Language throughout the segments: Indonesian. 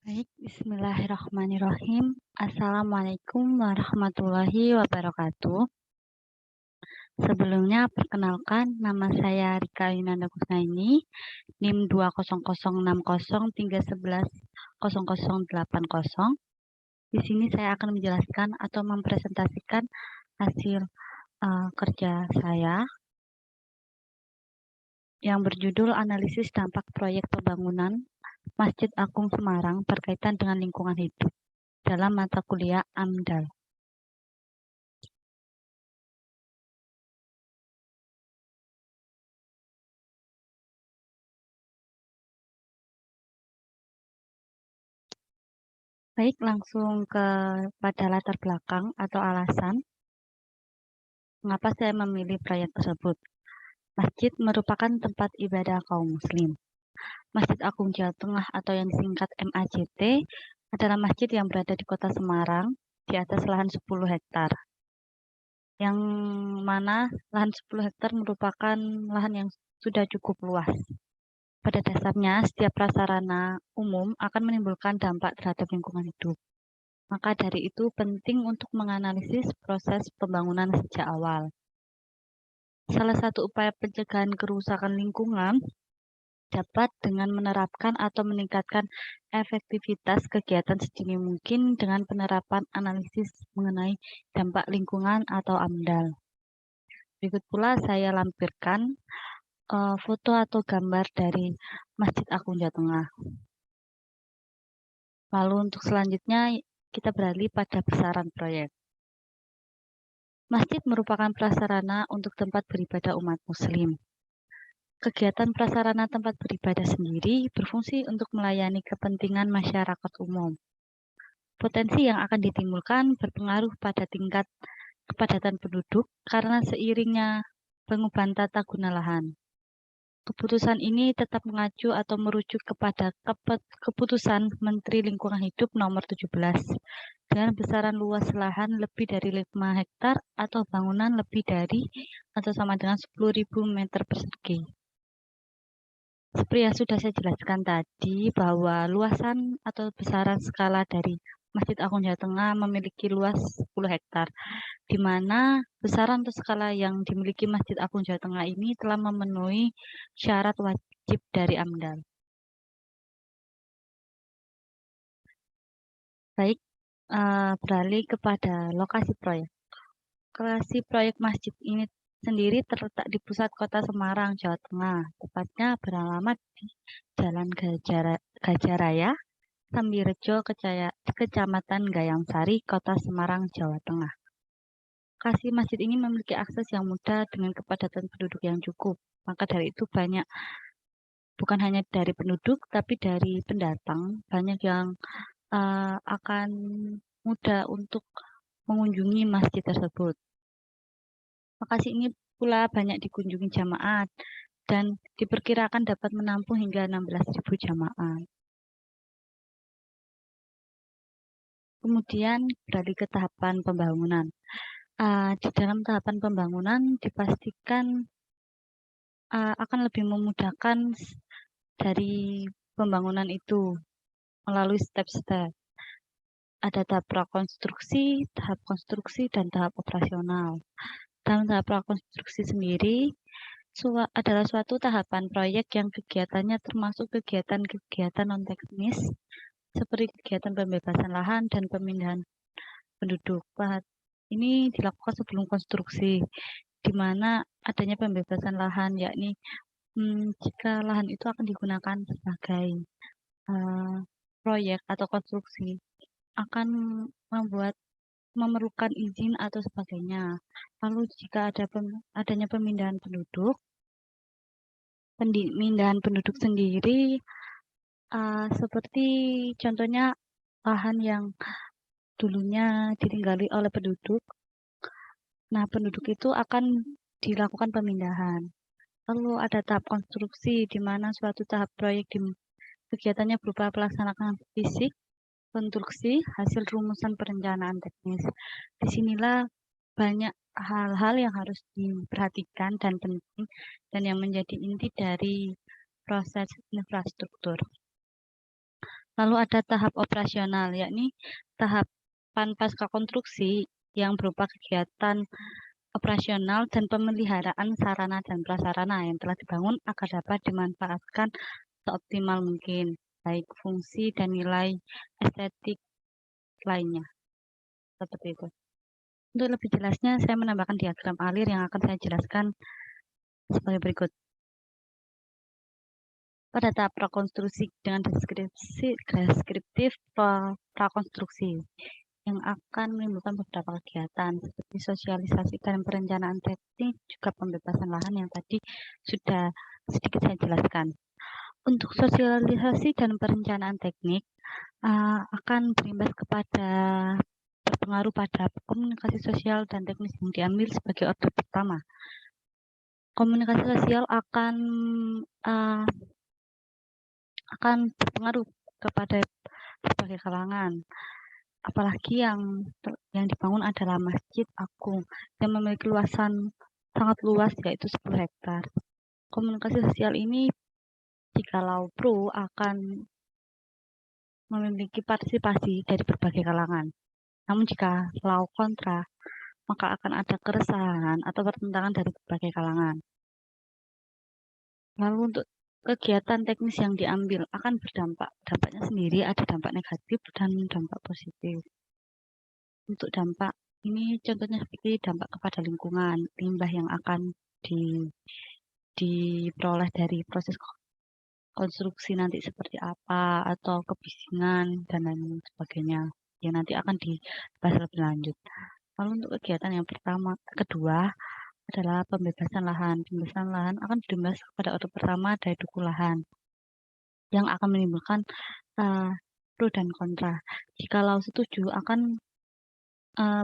Baik, bismillahirrahmanirrahim. Assalamualaikum warahmatullahi wabarakatuh. Sebelumnya, perkenalkan, nama saya Rika Yunanda Kusnaini, NIM 20060313080. Di sini saya akan menjelaskan atau mempresentasikan hasil kerja saya yang berjudul Analisis Dampak Proyek Pembangunan Masjid Agung Semarang berkaitan dengan lingkungan hidup dalam mata kuliah AMDAL. Baik, langsung pada latar belakang atau alasan mengapa saya memilih proyek tersebut. Masjid merupakan tempat ibadah kaum muslim. Masjid Agung Jawa Tengah atau yang disingkat MAJT adalah masjid yang berada di Kota Semarang di atas lahan 10 hektar. Yang mana lahan 10 hektar merupakan lahan yang sudah cukup luas. Pada dasarnya, setiap prasarana umum akan menimbulkan dampak terhadap lingkungan hidup. Maka dari itu penting untuk menganalisis proses pembangunan sejak awal. Salah satu upaya pencegahan kerusakan lingkungan dapat dengan menerapkan atau meningkatkan efektivitas kegiatan sedini mungkin dengan penerapan analisis mengenai dampak lingkungan atau AMDAL. Berikut pula saya lampirkan foto atau gambar dari Masjid Agung Jawa Tengah. Lalu untuk selanjutnya kita beralih pada besaran proyek. Masjid merupakan prasarana untuk tempat beribadah umat muslim. Kegiatan prasarana tempat beribadah sendiri berfungsi untuk melayani kepentingan masyarakat umum. Potensi yang akan ditimbulkan berpengaruh pada tingkat kepadatan penduduk karena seiringnya pengubahan tata guna lahan. Keputusan ini tetap mengacu atau merujuk kepada keputusan Menteri Lingkungan Hidup nomor 17 dengan besaran luas lahan lebih dari 5 hektar atau bangunan lebih dari atau sama dengan 10.000 meter persegi. Seperti yang sudah saya jelaskan tadi bahwa luasan atau besaran skala dari Masjid Agung Jawa Tengah memiliki luas 10 hektar, di mana besaran atau skala yang dimiliki Masjid Agung Jawa Tengah ini telah memenuhi syarat wajib dari AMDAL. Baik, beralih kepada lokasi proyek. Lokasi proyek masjid ini sendiri terletak di pusat kota Semarang, Jawa Tengah, tepatnya beralamat di Jalan Gajah Raya, Sambirejo, Kecamatan Gayangsari, Kota Semarang, Jawa Tengah. Lokasi masjid ini memiliki akses yang mudah dengan kepadatan penduduk yang cukup. Maka dari itu banyak, bukan hanya dari penduduk, tapi dari pendatang, banyak yang akan mudah untuk mengunjungi masjid tersebut. Lokasi ini pula banyak dikunjungi jamaah dan diperkirakan dapat menampung hingga 16.000 jamaah. Kemudian beralih ke tahapan pembangunan. Di dalam tahapan pembangunan dipastikan akan lebih memudahkan dari pembangunan itu melalui step-step. Ada tahap prakonstruksi, tahap konstruksi, dan tahap operasional. Dalam tahap prakonstruksi sendiri adalah suatu tahapan proyek yang kegiatannya termasuk kegiatan non-teknis seperti kegiatan pembebasan lahan dan pemindahan penduduk. Ini dilakukan sebelum konstruksi, di mana adanya pembebasan lahan, yakni jika lahan itu akan digunakan sebagai proyek atau konstruksi, akan memerlukan izin atau sebagainya. Lalu jika adanya pemindahan penduduk sendiri, seperti contohnya lahan yang dulunya ditinggali oleh penduduk, nah penduduk itu akan dilakukan pemindahan. Lalu ada tahap konstruksi, di mana suatu tahap proyek kegiatannya berupa pelaksanaan fisik, konstruksi, hasil rumusan perencanaan teknis. Disinilah banyak hal-hal yang harus diperhatikan dan penting, dan yang menjadi inti dari proses infrastruktur. Lalu ada tahap operasional, yakni tahapan pasca konstruksi yang berupa kegiatan operasional dan pemeliharaan sarana dan prasarana yang telah dibangun agar dapat dimanfaatkan seoptimal mungkin, baik fungsi dan nilai estetik lainnya. Seperti itu. Untuk lebih jelasnya, saya menambahkan diagram alir yang akan saya jelaskan sebagai berikut. Pada tahap prakonstruksi dengan deskriptif prakonstruksi yang akan menimbulkan beberapa kegiatan seperti sosialisasi dan perencanaan teknik, juga pembebasan lahan yang tadi sudah sedikit saya jelaskan. Untuk sosialisasi dan perencanaan teknik akan berpengaruh pada komunikasi sosial dan teknis yang diambil sebagai order pertama. Komunikasi sosial akan berpengaruh kepada berbagai kalangan. Apalagi yang dibangun adalah Masjid Agung yang memiliki luasan sangat luas, yaitu 10 hektar. Komunikasi sosial ini jikalau pro akan memiliki partisipasi dari berbagai kalangan. Namun jikalau kontra, maka akan ada keresahan atau pertentangan dari berbagai kalangan. Lalu untuk kegiatan teknis yang diambil akan berdampak. Dampaknya sendiri ada dampak negatif dan dampak positif. Untuk dampak ini contohnya seperti dampak kepada lingkungan, limbah yang akan diperoleh dari proses konstruksi nanti seperti apa, atau kebisingan dan lain sebagainya yang nanti akan dibahas lebih lanjut. Lalu untuk kegiatan yang kedua adalah pembebasan lahan. Pembebasan lahan akan berimbas kepada order pertama dari duku lahan yang akan menimbulkan pro dan kontra. Jikalau setuju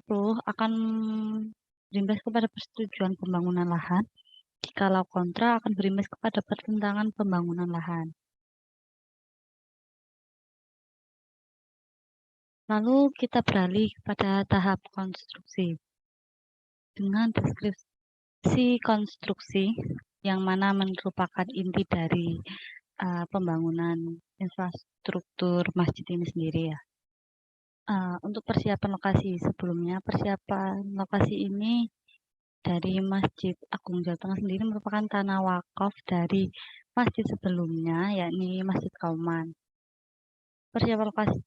pro akan berimbas kepada persetujuan pembangunan lahan. Jikalau kontra akan berimbas kepada pertentangan pembangunan lahan. Lalu kita beralih pada tahap konstruksi. Dengan deskripsi konstruksi yang mana merupakan inti dari pembangunan infrastruktur masjid ini sendiri ya. Untuk persiapan lokasi sebelumnya, persiapan lokasi ini dari Masjid Agung Jawa Tengah sendiri merupakan tanah wakaf dari masjid sebelumnya, yakni Masjid Kauman. Persiapan lokasi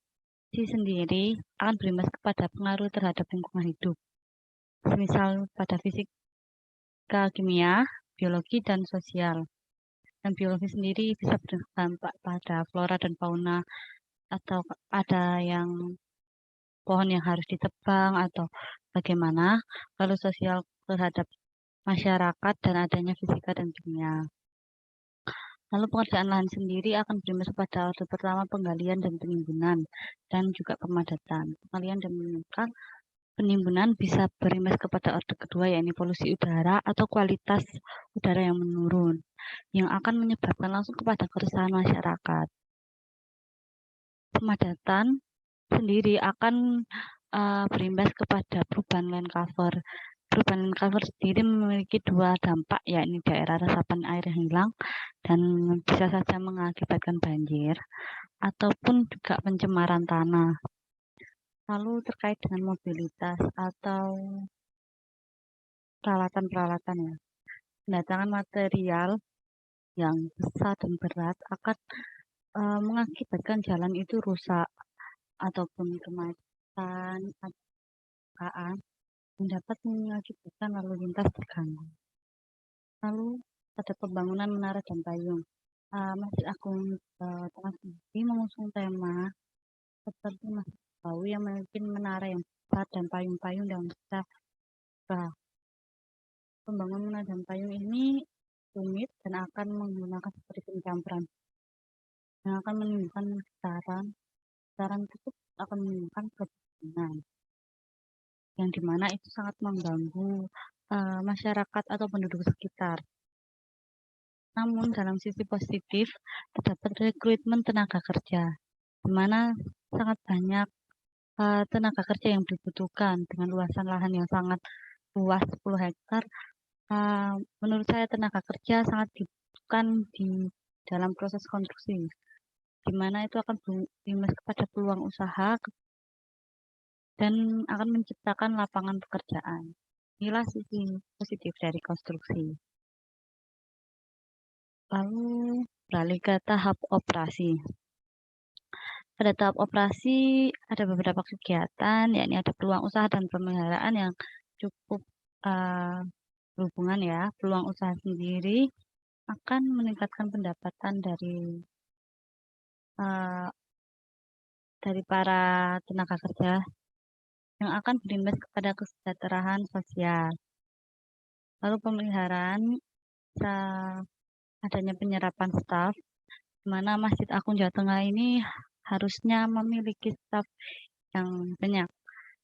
sendiri akan berimbas kepada pengaruh terhadap lingkungan hidup, misal pada fisika, kimia, biologi, dan sosial. Dan biologi sendiri bisa berdampak pada flora dan fauna, atau ada yang pohon yang harus ditebang atau bagaimana. Lalu sosial terhadap masyarakat dan adanya fisika dan kimia. Lalu pengerjaan lahan sendiri akan berimbas pada order pertama penggalian dan penimbunan dan juga pemadatan. Penggalian dan penimbunan bisa berimbas kepada order kedua, yakni polusi udara atau kualitas udara yang menurun, yang akan menyebabkan langsung kepada keresahan masyarakat. Pemadatan sendiri akan berimbas kepada perubahan land cover. Perubahan land cover sendiri memiliki dua dampak, yakni daerah resapan air yang hilang dan bisa saja mengakibatkan banjir ataupun juga pencemaran tanah. Lalu terkait dengan mobilitas atau peralatan-peralatan ya. Pendatangan material yang besar dan berat akan mengakibatkan jalan itu rusak ataupun kemacetan yang dapat mengakibatkan lalu lintas terganggu. Lalu ada pembangunan menara dan payung. Masjid Agung Tengah sendiri mengusung tema seperti Masjid Nabawi yang memiliki menara yang besar dan payung-payung yang besar. Pembangunan menara dan payung ini rumit dan akan menggunakan seperti pencampuran yang akan menimbulkan getaran tersebut akan menimbulkan kebisingan yang dimana itu sangat mengganggu masyarakat atau penduduk sekitar. Namun dalam sisi positif terdapat rekrutmen tenaga kerja, di mana sangat banyak tenaga kerja yang dibutuhkan dengan luasan lahan yang sangat luas 10 hektar. Menurut saya tenaga kerja sangat dibutuhkan di dalam proses konstruksi. di mana itu akan berimbas kepada peluang usaha dan akan menciptakan lapangan pekerjaan. Inilah sisi positif dari konstruksi. Lalu beralih ke tahap operasi. Pada tahap operasi ada beberapa kegiatan, yakni ada peluang usaha dan pemeliharaan yang cukup berhubungan ya. Peluang usaha sendiri akan meningkatkan pendapatan dari para tenaga kerja yang akan berimbas kepada kesejahteraan sosial. Lalu pemeliharaan adanya penyerapan staf, di mana Masjid Agung Jawa Tengah ini harusnya memiliki staf yang banyak,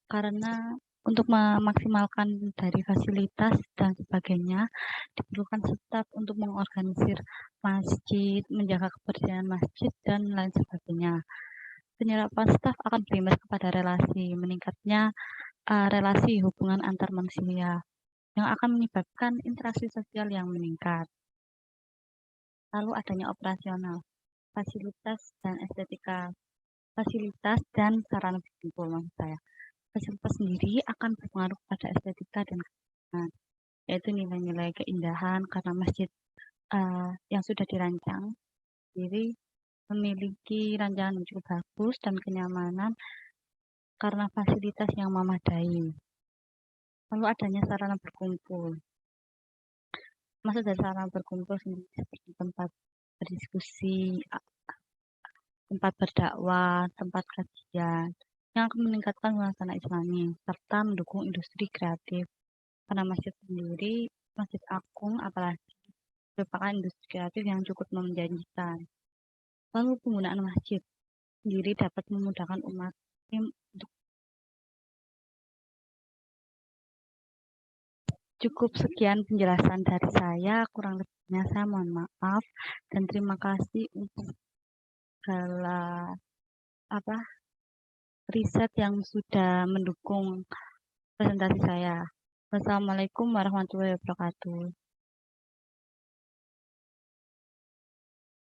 karena untuk memaksimalkan dari fasilitas dan sebagainya, diperlukan staf untuk mengorganisir masjid, menjaga kebersihan masjid, dan lain sebagainya. Penyerapan staf akan berimbas kepada meningkatnya relasi hubungan antar manusia, yang akan menyebabkan interaksi sosial yang meningkat. Lalu adanya operasional, fasilitas dan estetika, fasilitas dan sarana berkumpul maksud saya. Fasilitas sendiri akan berpengaruh pada estetika dan keindahan, yaitu nilai-nilai keindahan karena masjid yang sudah dirancang sendiri memiliki rancangan yang cukup bagus dan kenyamanan karena fasilitas yang memadai. Lalu adanya sarana berkumpul. Maksud dari sarana berkumpul sendiri seperti tempat berdiskusi, tempat berdakwah, tempat kajian, yang akan meningkatkan suasana Islami serta mendukung industri kreatif. Karena masjid sendiri, Masjid Agung apalagi merupakan industri kreatif yang cukup menjanjikan. Lalu penggunaan masjid sendiri dapat memudahkan umat Muslim untuk cukup sekian penjelasan dari saya, kurang lebihnya saya mohon maaf dan terima kasih untuk segala riset yang sudah mendukung presentasi saya. Wassalamualaikum warahmatullahi wabarakatuh.